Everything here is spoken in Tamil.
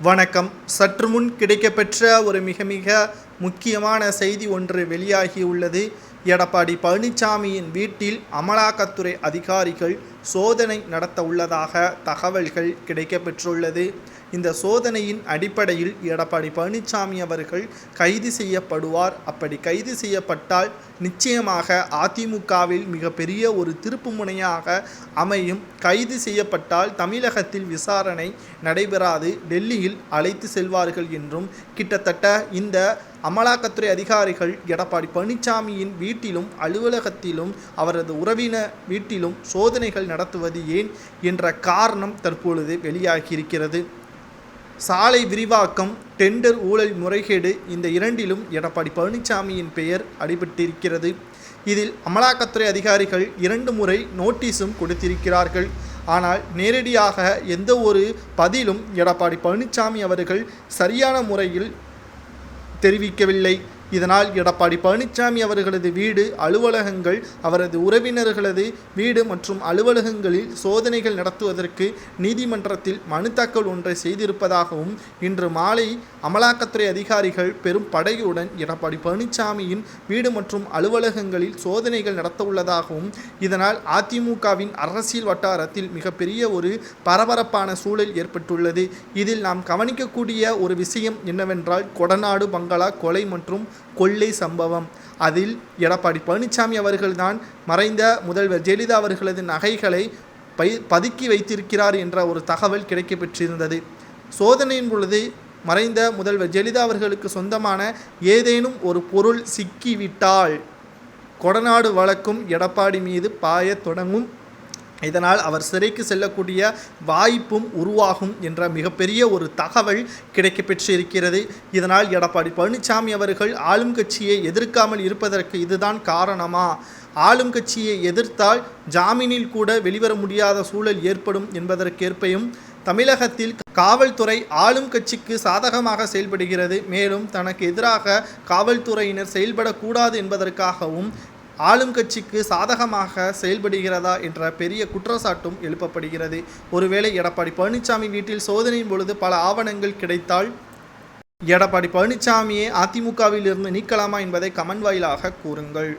வணக்கம். சற்று முன் கிடைக்கப்பெற்ற ஒரு மிக மிக முக்கியமான செய்தி ஒன்று வெளியாகியுள்ளது. எடப்பாடி பழனிசாமியின் வீட்டில் அமலாக்கத்துறை அதிகாரிகள் சோதனை நடத்த உள்ளதாக தகவல்கள் கிடைக்கப்பெற்றுள்ளது. இந்த சோதனையின் அடிப்படையில் எடப்பாடி பழனிசாமி அவர்கள் கைது செய்யப்படுவார். அப்படி கைது செய்யப்பட்டால் நிச்சயமாக அதிமுகவில் மிகப்பெரிய ஒரு திருப்பு முனையாக அமையும். கைது செய்யப்பட்டால் தமிழகத்தில் விசாரணை நடைபெறாது, டெல்லியில் அழைத்து செல்வார்கள் என்றும், கிட்டத்தட்ட இந்த அமலாக்கத்துறை அதிகாரிகள் எடப்பாடி பழனிசாமியின் வீட்டிலும் அலுவலகத்திலும் அவரது உறவினர் வீட்டிலும் சோதனைகள் நடத்துவது ஏன் என்ற காரணம் தற்பொழுது வெளியாகியிருக்கிறது. சாலை விரிவாக்கம், டெண்டர் ஊழல் முறைகேடு, இந்த இரண்டிலும் எடப்பாடி பழனிசாமியின் பெயர் அடிபட்டிருக்கிறது. இதில் அமலாக்கத்துறை அதிகாரிகள் 2 முறை நோட்டீஸும் கொடுத்திருக்கிறார்கள். ஆனால் நேரடியாக எந்த ஒரு பதிலும் எடப்பாடி பழனிசாமி அவர்கள் சரியான முறையில் தெரிவிக்கவில்லை. இதனால் எடப்பாடி பழனிசாமி அவர்களது வீடு, அலுவலகங்கள், அவரது உறவினர்களது வீடு மற்றும் அலுவலகங்களில் சோதனைகள் நடத்துவதற்கு நீதிமன்றத்தில் மனு தாக்கல் ஒன்றை செய்திருப்பதாகவும், இன்று மாலை அமலாக்கத்துறை அதிகாரிகள் பெரும் படையுடன் எடப்பாடி பழனிசாமியின் வீடு மற்றும் அலுவலகங்களில் சோதனைகள் நடத்த உள்ளதாகவும், இதனால் அதிமுகவின் அரசியல் வட்டாரத்தில் மிகப்பெரிய ஒரு பரபரப்பான சூழல் ஏற்பட்டுள்ளது. இதில் நாம் கவனிக்கக்கூடிய ஒரு விஷயம் என்னவென்றால், கொடநாடு பங்களா கொலை மற்றும் கொள்ளை சம்பவம். அதில் எடப்பாடி பழனிசாமி அவர்கள்தான் மறைந்த முதல்வர் ஜெயலலிதா அவர்களது நகைகளை பதுக்கி வைத்திருக்கிறார் என்ற ஒரு தகவல் கிடைக்கப்பெற்றிருந்தது. சோதனையின் பொழுது மறைந்த முதல்வர் ஜெயலலிதா அவர்களுக்கு சொந்தமான ஏதேனும் ஒரு பொருள் சிக்கிவிட்டால் கொடநாடு வழக்கும் எடப்பாடி மீது பாயத் தொடங்கும். இதனால் அவர் சிறைக்கு செல்லக்கூடிய வாய்ப்பும் உருவாகும் என்ற மிகப்பெரிய ஒரு தகவல் கிடைக்கப்பெற்றிருக்கிறது. இதனால் எடப்பாடி பழனிசாமி அவர்கள் ஆளும் கட்சியை எதிர்க்காமல் இருப்பதற்கு இதுதான் காரணமா? ஆளும் கட்சியை எதிர்த்தால் ஜாமீனில் கூட வெளிவர முடியாத சூழல் ஏற்படும் என்பதற்கேற்பையும், தமிழகத்தில் காவல்துறை ஆளும் கட்சிக்கு சாதகமாக செயல்படுகிறது, மேலும் தனக்கு எதிராக காவல்துறையினர் செயல்படக்கூடாது என்பதற்காகவும் ஆளும் கட்சிக்கு சாதகமாக செயல்படுகிறதா என்ற பெரிய குற்றச்சாட்டும் எழுப்பப்படுகிறது. ஒருவேளை எடப்பாடி பழனிசாமி வீட்டில் சோதனையின் பொழுது பல ஆவணங்கள் கிடைத்தால் எடப்பாடி பழனிசாமியை அதிமுகவில் இருந்து நீக்கலாமா என்பதை கமெண்ட் வாயிலாக கூறுங்கள்.